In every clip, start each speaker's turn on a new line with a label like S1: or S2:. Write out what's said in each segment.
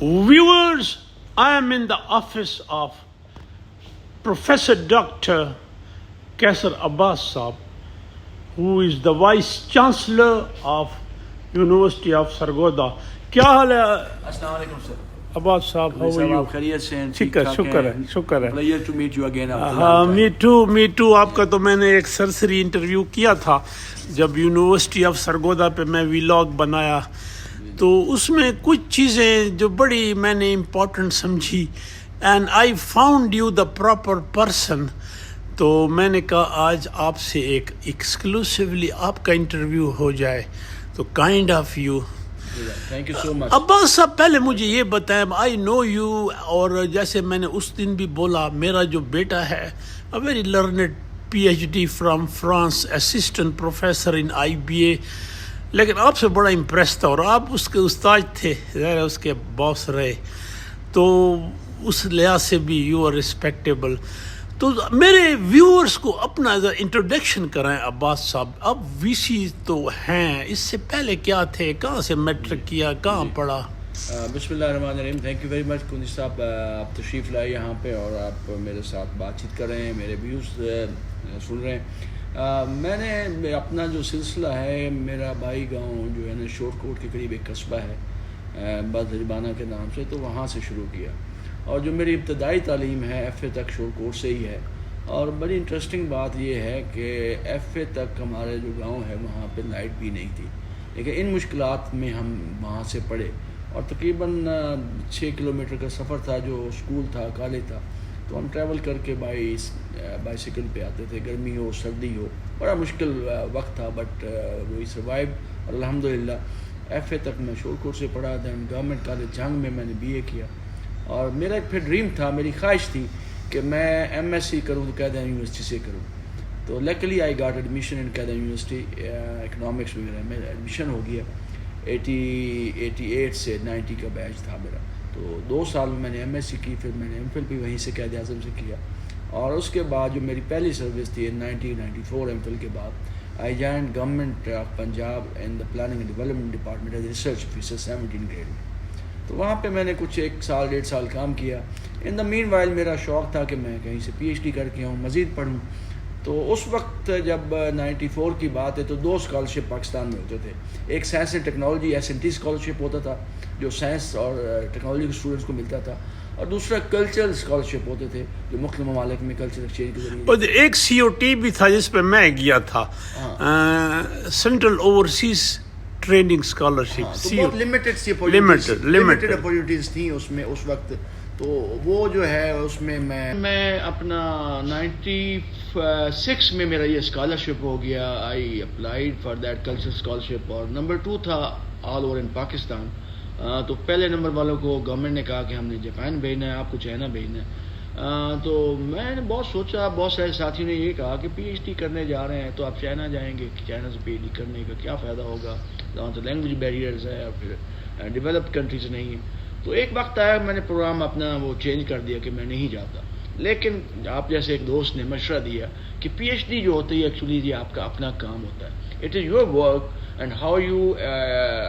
S1: Viewers, I am in the office of Professor Dr. Kaisar Abbas Saab, who is the Vice Chancellor of University of Sargodha. کیا حال ہے
S2: السلام علیکم سر
S1: عباس صاحب؟ how are you؟
S2: آپ خیریت سے ہیں؟
S1: شکر ہے.
S2: Pleasure to meet you again.
S1: ہاں می ٹو آپ کا تو میں نے ایک سرسری انٹرویو کیا تھا جب یونیورسٹی آف سرگودا پہ میں ویلاگ بنایا، تو اس میں کچھ چیزیں جو بڑی میں نے امپورٹنٹ سمجھی، and I found you the proper person. تو میں نے کہا آج آپ سے ایک ایکسکلوسیولی آپ کا انٹرویو ہو جائے، تو kind of you.
S2: Thank you so much.
S1: Abbas صاحب پہلے مجھے یہ بتائیں، آئی نو یو، اور جیسے میں نے اس دن بھی بولا، میرا جو بیٹا ہے a very learned PhD from France, assistant professor in IBA، لیکن آپ سے بڑا امپریس تھا، اور آپ اس کے استاد تھے، ظاہر اس کے باس رہے، تو اس لحاظ سے بھی یو آر ریسپیکٹیبل. تو میرے ویورز کو اپنا انٹروڈکشن کرائیں عباس صاحب. اب VC تو ہیں، اس سے پہلے کیا تھے، کہاں سے میٹرک کیا، کہاں پڑھا؟
S2: بسم اللہ الرحمن الرحیم. تھینک یو ویری مچ کنی صاحب، آپ تشریف لائے یہاں پہ اور آپ میرے ساتھ بات چیت کر رہے ہیں، میرے ویوز سن رہے ہیں. میں نے اپنا جو سلسلہ ہے، میرا بائی گاؤں جو ہے نا شور کوٹ کے قریب ایک قصبہ ہے بدربانہ کے نام سے، تو وہاں سے شروع کیا، اور جو میری ابتدائی تعلیم ہے FA تک شور کوٹ سے ہی ہے. اور بڑی انٹرسٹنگ بات یہ ہے کہ FA تک ہمارے جو گاؤں ہے وہاں پہ لائٹ بھی نہیں تھی، لیکن ان مشکلات میں ہم وہاں سے پڑھے، اور تقریباً 6 کلومیٹر کا سفر تھا، جو اسکول تھا کالج تھا، تو ہم ٹریول کر کے بائیسیکل پہ آتے تھے، گرمی ہو سردی ہو، بڑا مشکل وقت تھا، بٹ وہی سروائیو. اور الحمدللہ FA تک میں شور کوٹ سے پڑھا. دین گورنمنٹ کالج جنگ میں نے BA کیا، اور میرا ایک پھر ڈریم تھا، میری خواہش تھی کہ میں MSc کروں تو قائدہ یونیورسٹی سے کروں. تو likely I got admission in Quaid university economics وغیرہ میں ایڈمیشن ہو گیا. 88 سے 90 کا بیچ تھا میرا. تو 2 سال میں نے MSc کی، پھر میں نے MPhil بھی وہیں سے قائد اعظم سے کیا. اور اس کے بعد جو میری پہلی سروس تھی 1994 MPhil کے بعد، I joined government of Punjab in the planning and development department as research officer 17 grade میں. تو وہاں پہ میں نے کچھ 1 سال 1.5 سال کام کیا. ان دا مین وائل میرا شوق تھا کہ میں کہیں سے PhD کر کے آؤں، مزید پڑھوں. تو اس وقت جب 94 کی بات ہے تو 2 اسکالرشپ پاکستان میں ہوتے تھے. ایک science and technology SNT scholarship ہوتا تھا جو سائنس اور ٹیکنالوجی کے اسٹوڈنٹس کو ملتا تھا، اور دوسرا کلچرل اسکالرشپ ہوتے تھے جو مختلف ممالک میں کلچر ایکسچینج کے ذریعے.
S1: اور ایک COT بھی تھا جس پہ میں گیا تھا، سینٹرل اوورسیز ٹریننگ اسکالرشپ.
S2: بہت لمیٹڈ اپورچونیٹیز تھیں اس میں اس وقت. تو وہ جو ہے اس میں میں اپنا 96 میں میرا یہ اسکالرشپ ہو گیا. I applied for that culture scholarship, اور نمبر 2 تھا آل اوور ان پاکستان. تو پہلے نمبر والوں کو گورنمنٹ نے کہا کہ ہم نے جاپان بھیجنا ہے، آپ کو چائنا بھیجنا ہے. تو میں نے بہت سوچا، بہت سارے ساتھیوں نے یہ کہا کہ PhD کرنے جا رہے ہیں تو آپ چائنا جائیں گے، چائنا سے PhD کرنے کا کیا فائدہ ہوگا، وہاں تو لینگویج بیریئرز ہے اور پھر ڈیولپڈ کنٹریز نہیں ہیں. تو ایک وقت آیا میں نے پروگرام اپنا وہ چینج کر دیا کہ میں نہیں جاتا. لیکن آپ جیسے ایک دوست نے مشورہ دیا کہ PhD جو ہوتی ہے ایکچولی یہ آپ کا اپنا کام ہوتا ہے، it is your work and how you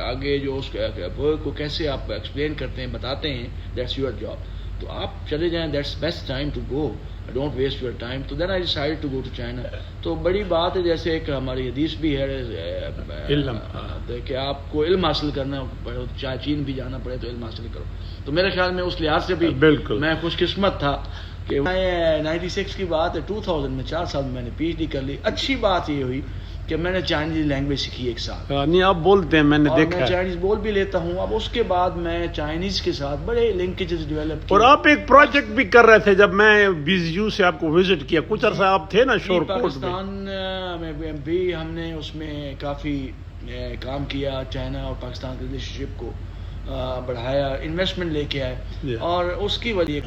S2: آگے جو اس ورک کو کیسے آپ ایکسپلین کرتے ہیں، بتاتے ہیں، دیٹس یور جاب. تو آپ چلے جائیں، that's best time to go, don't waste your time. تو then I decide to go to China. تو بڑی بات ہے، جیسے ایک ہماری حدیث بھی ہے کہ آپ کو علم حاصل کرنا پڑے، چاہے چین بھی جانا پڑے تو علم حاصل کرو. تو میرے خیال میں اس لحاظ سے بھی میں خوش قسمت تھا کہ 96 کی بات ہے، 2000 میں 4 سال میں نے PhD کر لی. اچھی بات یہ ہوئی کہ میں نے چائنیز لینگویج سیکھی 1 سال.
S1: نہیں آپ بولتے ہیں، میں نے دیکھا،
S2: میں چائنیز بول بھی لیتا ہوں. اب اس کے بعد میں چائنیز کے ساتھ بڑے لنکیجز ڈیولپ کیے.
S1: اور آپ ایک پروجیکٹ بھی کر رہے تھے جب میں BZU سے آپ کو وزٹ کیا، کچھ عرصہ آپ تھے نا شور کوٹ میں.
S2: پاکستان میں بھی ہم نے اس میں کافی کام کیا، چائنا اور پاکستان کے ریلیشن شپ کو بڑھایا، انویسٹمنٹ لے کے آئے، اور اس کی وجہ.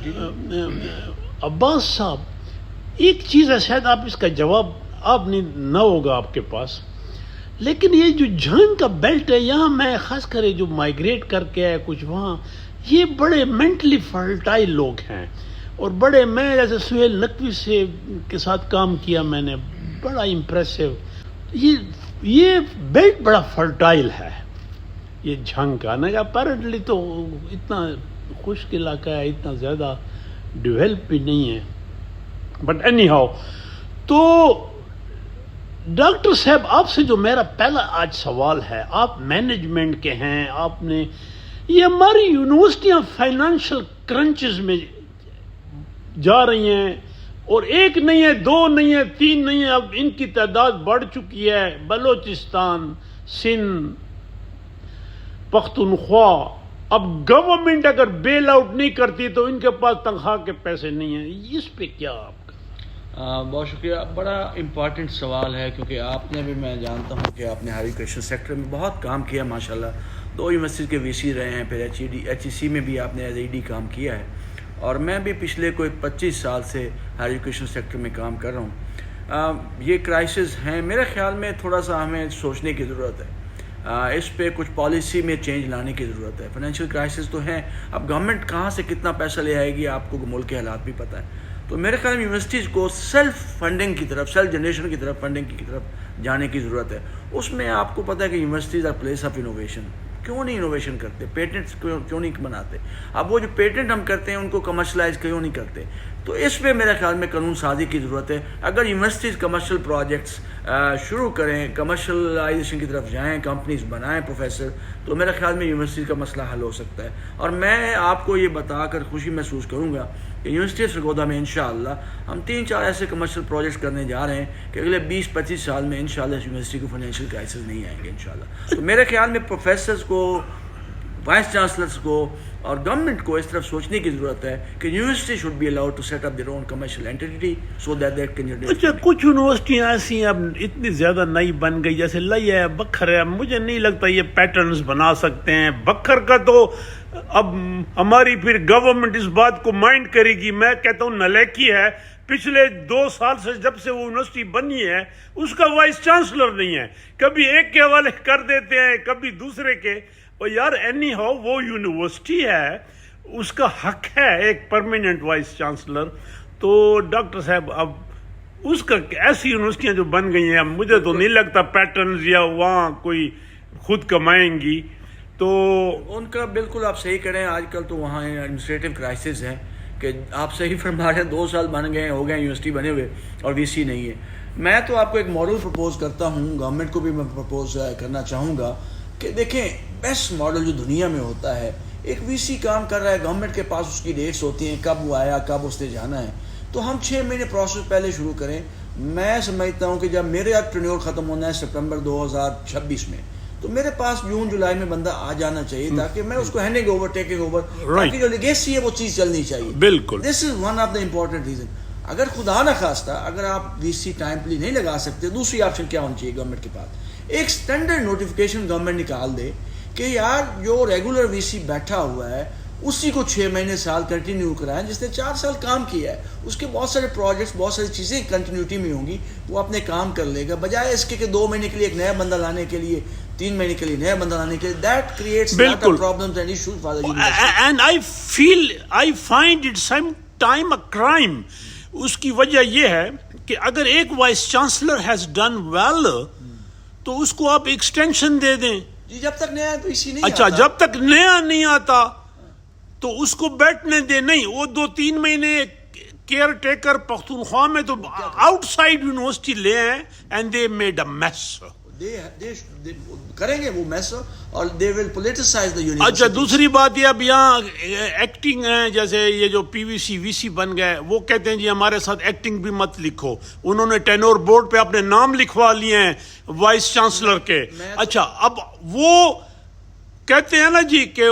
S1: عباس صاحب ایک چیز ہے، شاید آپ اس کا جواب آپ نہ ہوگا آپ کے پاس، لیکن یہ جو جھنگ کا بیلٹ ہے یہاں میں خاص کر جو مائگریٹ کر کے آئے کچھ وہاں، یہ بڑے مینٹلی فرٹائل لوگ ہیں، اور بڑے، میں جیسے سہیل نقوی سے کے ساتھ کام کیا میں نے، بڑا امپریسو. یہ بیلٹ بڑا فرٹائل ہے یہ جھنگ کا نا. اپیرنٹلی تو اتنا خشک علاقہ ہے, اتنا زیادہ ڈیولپ بھی نہیں ہے. بٹ اینی ہاؤ, تو ڈاکٹر صاحب آپ سے جو میرا پہلا آج سوال ہے, آپ مینجمنٹ کے ہیں, آپ نے یہ ہماری یونیورسٹیاں فائنانشیل کرنچز میں جا رہی ہیں, اور ایک نہیں ہے, دو نہیں ہے, تین نہیں ہے, اب ان کی تعداد بڑھ چکی ہے. بلوچستان, سندھ, پختونخوا, اب گورنمنٹ اگر بیل آؤٹ نہیں کرتی تو ان کے پاس تنخواہ کے پیسے نہیں ہیں. اس پہ کیا آپ کا؟
S2: بہت شکریہ, بڑا امپارٹنٹ سوال ہے, کیونکہ آپ نے بھی, میں جانتا ہوں کہ آپ نے ہائر ایجوکیشن سیکٹر میں بہت کام کیا ماشاءاللہ. 2 یونیورسٹیز کے وی سی رہے ہیں, پھر ایچ ای سی میں بھی آپ نے ایز اے ڈی کام کیا ہے, اور میں بھی پچھلے کوئی 25 سال سے ہائر ایجوکیشن سیکٹر میں کام کر رہا ہوں. یہ کرائسس ہیں, میرے خیال میں تھوڑا سا ہمیں سوچنے کی ضرورت ہے, اس پہ کچھ پالیسی میں چینج لانے کی ضرورت ہے. فائنینشیل کرائسس تو ہیں, اب گورنمنٹ کہاں سے کتنا پیسہ لے آئے گی, آپ کو ملک کے حالات بھی پتہ ہے. تو میرے خیال میں یونیورسٹیز کو سیلف فنڈنگ کی طرف, سیلف جنریشن کی طرف, فنڈنگ کی طرف جانے کی ضرورت ہے. اس میں آپ کو پتہ ہے کہ universities are place of innovation. کیوں نہیں انوویشن کرتے, پیٹنٹس کیوں نہیں بناتے؟ اب وہ جو پیٹنٹ ہم کرتے ہیں ان کو کمرشلائز کیوں نہیں کرتے؟ تو اس پہ میرے خیال میں قانون سازی کی ضرورت ہے. اگر یونیورسٹیز کمرشل پروجیکٹس شروع کریں, کمرشلائزیشن کی طرف جائیں, کمپنیز بنائیں پروفیسر, تو میرے خیال میں یونیورسٹیز کا مسئلہ حل ہو سکتا ہے. اور میں آپ کو یہ بتا کر خوشی محسوس کروں گا کہ یونیورسٹی آف سرگودا میں انشاءاللہ ہم 3-4 ایسے کمرشل پروجیکٹس کرنے جا رہے ہیں کہ اگلے 20-25 سال میں انشاءاللہ اس یونیورسٹی کو فائنینشیل کرائسس نہیں آئیں گے انشاءاللہ. تو میرے خیال میں پروفیسرز کو, وائس چانسلرز کو اور گورنمنٹ کو اس طرف سوچنے کی ضرورت ہے کہ university should be allowed to set up their own commercial entity so that they can generate.
S1: اچھا, کچھ یونیورسٹیاں ایسی اب اتنی زیادہ نئی بن گئی, جیسے لئی ہے, بکھر ہے, مجھے نہیں لگتا یہ پیٹرنز بنا سکتے ہیں. بکھر کا تو اب ہماری پھر گورنمنٹ اس بات کو مائنڈ کرے گی. میں کہتا ہوں نلیکی ہے, پچھلے 2 سال سے جب سے وہ یونیورسٹی بنی ہے اس کا وائس چانسلر نہیں ہے, کبھی ایک کے حوالے کر دیتے ہیں, کبھی دوسرے کے. اور یار اینی ہاؤ وہ یونیورسٹی ہے, اس کا حق ہے ایک پرماننٹ وائس چانسلر. تو ڈاکٹر صاحب اب اس کا, ایسی یونیورسٹیاں جو بن گئی ہیں, اب مجھے تو نہیں لگتا پیٹرنز یا وہاں کوئی خود کمائیں گی. تو
S2: ان کا بالکل آپ صحیح کریں. آج کل تو وہاں ایڈمنسٹریٹو کرائسس ہے کہ آپ صحیح فرما رہے ہیں, 2 سال بن گئے, ہو گئے یونیورسٹی بنے ہوئے اور وی سی نہیں ہے. میں تو آپ کو ایک ماڈل پرپوز کرتا ہوں, گورنمنٹ کو بھی میں پرپوز کرنا چاہوں گا کہ دیکھیں بیسٹ ماڈل جو دنیا میں ہوتا ہے, ایک وی سی کام کر رہا ہے, گورنمنٹ کے پاس اس کی ڈیٹس ہوتی ہیں کب وہ آیا, کب اس نے جانا ہے, تو ہم 6 مہینے پروسیس پہلے شروع کریں. میں سمجھتا ہوں کہ جب میرے اب ٹرینیور ختم ہونا ہے سپٹمبر 2026 میں, تو میرے پاس جون جولائی میں بندہ آ جانا چاہیے تاکہ میں اس کو ہینڈنگ اوور, ٹیکنگ اوور, تاکہ جو لیگیسی ہے وہ چیز چلنی چاہیے.
S1: بالکل,
S2: this is one of the important reason. اگر خدا نہ خواستہ اگر آپ وی سی ٹائملی نہیں لگا سکتے, دوسری آپشن کیا ہونی چاہیے گورنمنٹ کے پاس, ایک اسٹینڈرڈ نوٹیفیکیشن گورنمنٹ نکال دے کہ یار جو ریگولر وی سی بیٹھا ہوا ہے اسی کو 6 مہینے سال کنٹینیو کرائیں, جس نے 4 سال کام کیا ہے, اس کے بہت سارے پروجیکٹس, بہت ساری چیزیں کنٹینیوٹی میں ہوں گی, وہ اپنے کام کر لے گا, بجائے اس کے کہ 2 مہینے کے لیے ایک نیا بندہ لانے کے لیے, 3 مہینے کے لیے نیا بندہ لانے کے لیے. That creates lot of problems and issues for the university.
S1: And I find it some time a crime. اس کی وجہ یہ ہے کہ اگر ایک vice chancellor has done well تو اس کو آپ ایکسٹینشن دے دیں.
S2: جی, جب تک نیا تو اسی نہیں.
S1: اچھا, جب تک نیا نہیں آتا تو اس کو بیٹھنے دے. نہیں, وہ 2-3 مہینے کیئر ٹیکر پختونخوا میں تو آؤٹ سائڈ یونیورسٹی لے ہیں, and they made a mass.
S2: کریں گے وہ میس, اور دے ول پولیٹیسائز دی یونیورسٹی.
S1: اچھا, دوسری بات یہ, اب یہاں ایکٹنگ ہے, جیسے یہ جو پی وی سی وی سی بن گئے, وہ کہتے ہیں جی ہمارے ساتھ ایکٹنگ بھی مت لکھو. انہوں نے ٹینور بورڈ پہ اپنے نام لکھوا لیے ہیں وائس چانسلر کے. اچھا, اب وہ کہتے ہیں نا جی کہ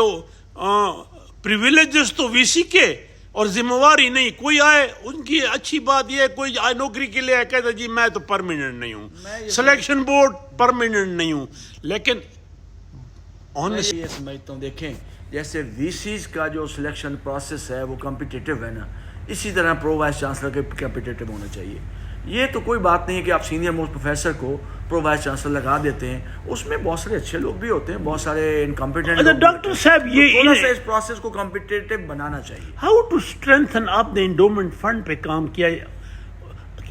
S1: پریویلیجز تو وی سی کے اور ذمہ واری نہیں. کوئی آئے, ان کی اچھی بات یہ ہے, کوئی آئے نوکری کے لیے کہتا جی میں تو پرماننٹ نہیں ہوں, سلیکشن بورڈ پرماننٹ نہیں ہوں. لیکن
S2: میں یہ سمجھتا ہوں, دیکھیں جیسے وی سیز کا جو سلیکشن پروسیس ہے وہ کمپٹیٹیو ہے نا, اسی طرح پرو وائس چانسلر کے کمپٹیٹیو ہونا چاہیے. یہ تو کوئی بات نہیں ہے کہ آپ سینئر موسٹ پروفیسر کو پرو وائس چانسلر لگا دیتے ہیں, اس میں بہت سارے اچھے لوگ بھی ہوتے ہیں, بہت سارے انکمپیٹنٹ لوگ.
S1: ڈاکٹر صاحب یہ
S2: اس پروسیس کو کمپٹیٹیو بنانا چاہیے.
S1: ہاؤ ٹو اسٹرینتھن آپ نے انڈومنٹ فنڈ پہ کام کیا,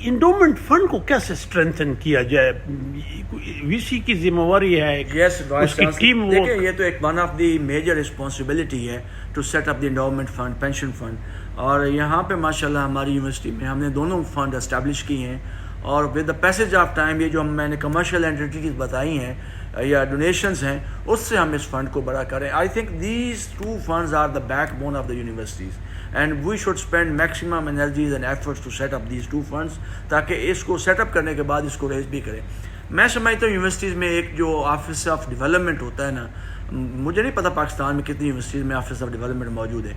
S1: انڈومنٹ فنڈ کو کیسے اسٹرینتھن کیا جائے؟ وی سی کی ذمہ داری ہے،
S3: یس
S1: اس کی ٹیم
S3: دیکھیں یہ تو ایک one of the major responsibility ہے to set up the endowment fund, pension fund. اور یہاں پہ ماشاء اللہ ہماری یونیورسٹی میں ہم نے دونوں فنڈ اسٹیبلش کی ہیں، اور with the passage of time یہ جو میں نے کمرشل اینٹیز بتائی ہیں یا ڈونیشنز ہیں، اس سے ہم اس فنڈ کو بڑا کریں. I think these two funds are the backbone of the universities and we should spend maximum energies and efforts to set up these two funds, تاکہ اس کو سیٹ اپ کرنے کے بعد اس کو ریز بھی کریں. میں سمجھتا ہوں یونیورسٹیز میں ایک جو آفس آف ڈیولپمنٹ ہوتا ہے نا، مجھے نہیں پتہ پاکستان میں کتنی یونیورسٹیز میں آفس آف ڈیولپمنٹ موجود ہے.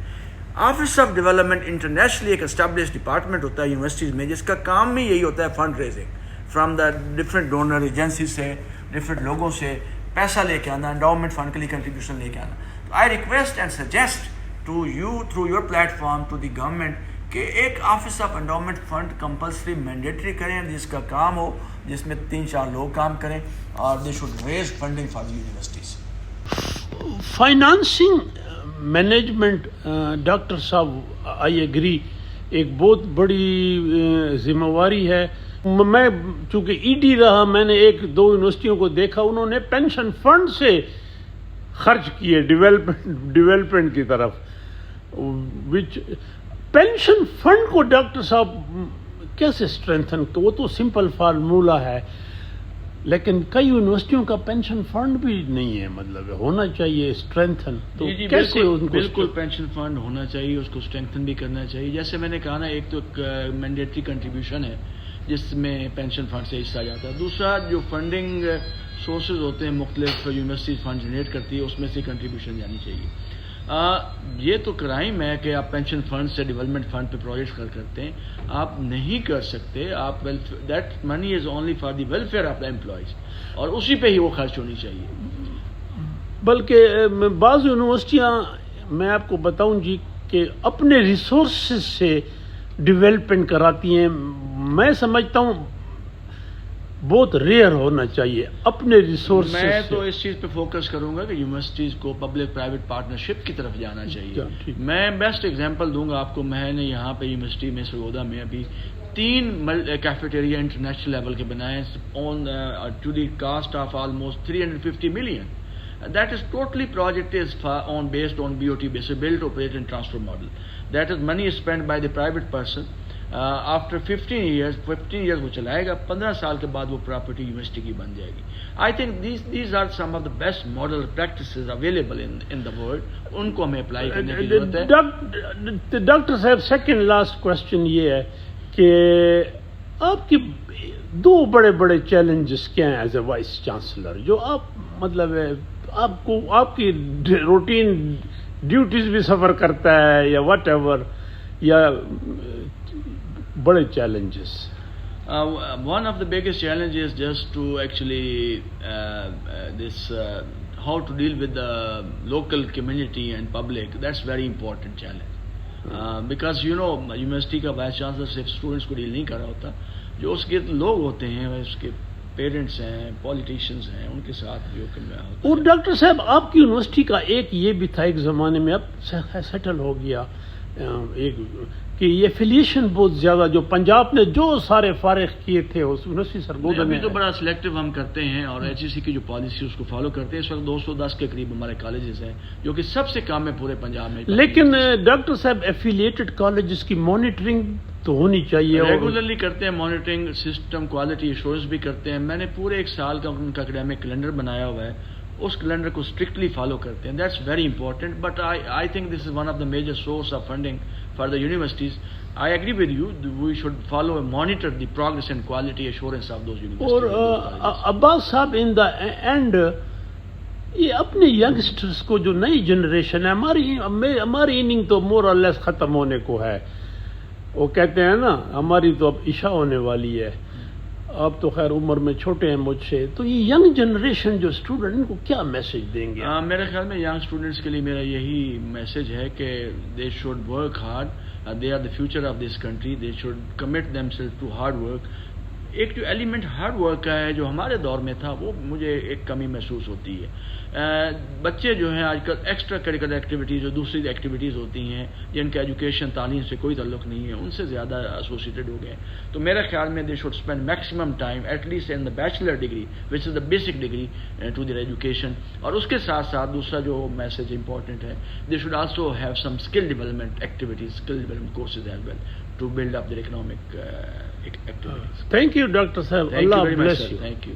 S3: آفس آف ڈیولپمنٹ انٹرنیشنلی ایک اسٹیبلش ڈپارٹمنٹ ہوتا ہے یونیورسٹیز میں، جس کا کام بھی یہی ہوتا ہے fund raising from the different donor agencies سے، ڈفرینٹ لوگوں سے پیسہ لے کے آنا، انڈاؤمنٹ فنڈ کے لیے کنٹریبیوشن لے کے آنا. تو I request and suggest to you through your platform to the government کہ ایک office of endowment fund compulsory mandatory کریں، جس کا کام ہو، جس میں 3-4 لوگ کام کریں، اور they should raise funding for the universities.
S1: Financing management doctor صاحب آئی ایگری ایک بہت بڑی ذمہ داری ہے. میں چونکہ ای ڈی رہا، میں نے 1-2 یونیورسٹیوں کو دیکھا انہوں نے پینشن فنڈ سے خرچ کیے ڈیولپمنٹ کی طرف. پینشن فنڈ کو ڈاکٹر صاحب کیسے اسٹرینتھن؟ وہ تو سمپل فارمولہ ہے، لیکن کئی یونیورسٹیوں کا پینشن فنڈ بھی نہیں ہے، مطلب ہونا چاہیے اسٹرینتھن. تو کیسے ان کو
S2: بالکل پینشن فنڈ ہونا چاہیے، اس کو اسٹرینتھن بھی کرنا چاہیے. جیسے میں نے کہا نا، ایک تو مینڈیٹری کنٹریبیوشن ہے جس میں پینشن فنڈ سے حصہ جاتا ہے. دوسرا جو فنڈنگ سورسز ہوتے ہیں مختلف یونیورسٹی فنڈ جنریٹ کرتی ہے، اس میں سے کنٹریبیوشن جانی چاہیے. یہ تو کرائم ہے کہ آپ پینشن فنڈ سے ڈیولپمنٹ فنڈ پہ پروجیکٹ کرتے ہیں. آپ نہیں کر سکتے. آپ that money is only for the welfare of the employees, اور اسی پہ ہی وہ خرچ ہونی چاہیے.
S1: بلکہ بعض یونیورسٹیاں، میں آپ کو بتاؤں جی، کہ اپنے ریسورسز سے ڈیولپمنٹ کراتی ہیں. میں سمجھتا ہوں بہت ریئر ہونا چاہیے اپنے ریسورس.
S2: میں تو اس چیز پہ فوکس کروں گا کہ یونیورسٹیز کو پبلک پرائیویٹ پارٹنرشپ کی طرف جانا چاہیے. میں بیسٹ ایگزامپل دوں گا آپ کو. میں نے یہاں پہ یونیورسٹی میں سرگودا میں ابھی 3 کیفیٹیریا انٹرنیشنل لیول کے بنائے to the cost of almost 350 million. That is totally project is based on BOT basis, build, operate and transfer model. That is money is spent by the private person. After 15 years وہ چلائے گا. 15 سال کے بعد وہ property university کی بن جائے گی. I think these are some of the best model practices available in the world. ان کو ہمیں اپلائی کرنے کی ضرورت ہے.
S1: ڈاکٹر صاحب سیکنڈ لاسٹ کوشچن یہ ہے کہ آپ کی 2 بڑے چیلنجز کیا ہیں ایز اے وائس چانسلر، جو آپ مطلب ہے آپ کی روٹین ڈیوٹیز بھی سفر کرتا ہے یا واٹ ایور، یا بڑے challenges?
S2: One of the biggest challenges is just to actually how to deal with the local community and public. That's very important challenge. Because university کا وائس چانسلر صرف students کو ڈیل نہیں کر رہا ہوتا، جو اس کے لوگ ہوتے ہیں، اس کے پیرنٹس ہیں، پولیٹیشینز ہیں، ان کے ساتھ جو ہوتا ہے.
S1: اور ڈاکٹر صاحب آپ کی یونیورسٹی کا ایک یہ بھی تھا ایک زمانے میں، اب سیٹل ہو گیا، ایک کہ یہ ایفیلیشن بہت زیادہ جو پنجاب نے جو سارے فارغ کیے تھے اس یونیورسٹی سرگودا میں.
S2: ابھی تو بڑا سلیکٹیو ہم کرتے ہیں، اور ایچ ای سی کی جو پالیسی اس کو فالو کرتے ہیں. اس وقت 210 کے قریب ہمارے کالجز ہیں، جو کہ سب سے کم ہے پورے پنجاب میں.
S1: لیکن ڈاکٹر صاحب ایفیلیٹڈ کالجز کی مانیٹرنگ تو ہونی چاہیے.
S2: ریگولرلی کرتے ہیں مانیٹرنگ سسٹم، کوالٹی ایشورنس بھی کرتے ہیں. میں نے پورے 1 سال کا ان کا اکیڈیمک کیلنڈر بنایا ہوا ہے، اس کیلنڈر کو اسٹرکٹلی فالو کرتے ہیں. That's very important. But I think this is one of the major source of funding for the universities. I agree with you. We should follow and monitor the progress and quality assurance of those universities.
S1: اور عباس صاحب ان دا and یہ اپنے youngsters کو جو نئی generation ہے، ہماری inning تو مور اور لیس ختم ہونے کو ہے. وہ کہتے ہیں نا ہماری تو اب عشاء ہونے والی ہے. آپ تو خیر عمر میں چھوٹے ہیں مجھ سے، تو یہ ینگ جنریشن جو اسٹوڈنٹ، ان کو کیا میسج دیں گے؟
S2: میرے خیال میں ینگ اسٹوڈنٹس کے لیے میرا یہی میسج ہے کہ they should work hard. They are the future of this country. They should commit themselves to hard work. ایک جو ایلیمنٹ ہارڈ ورک کا ہے جو ہمارے دور میں تھا، وہ مجھے ایک کمی محسوس ہوتی ہے.
S3: بچے جو ہیں آج کل ایکسٹرا کریکولر ایکٹیویٹیز جو دوسری ایکٹیویٹیز ہوتی ہیں جن کا ایجوکیشن تعلیم سے کوئی تعلق نہیں ہے ان سے زیادہ ایسوسیٹڈ ہو گئے. تو میرے خیال میں they should spend maximum time at least in the bachelor degree which is the basic degree to their education. اور اس کے ساتھ ساتھ دوسرا جو میسج امپورٹنٹ ہے they should also have some skill development activities skill development courses as well to build up their economic activities.
S1: Thank you, Dr. Sahib.
S3: Thank you
S1: Allah
S3: very much,
S1: bless
S3: sir.
S1: you.
S3: Thank you.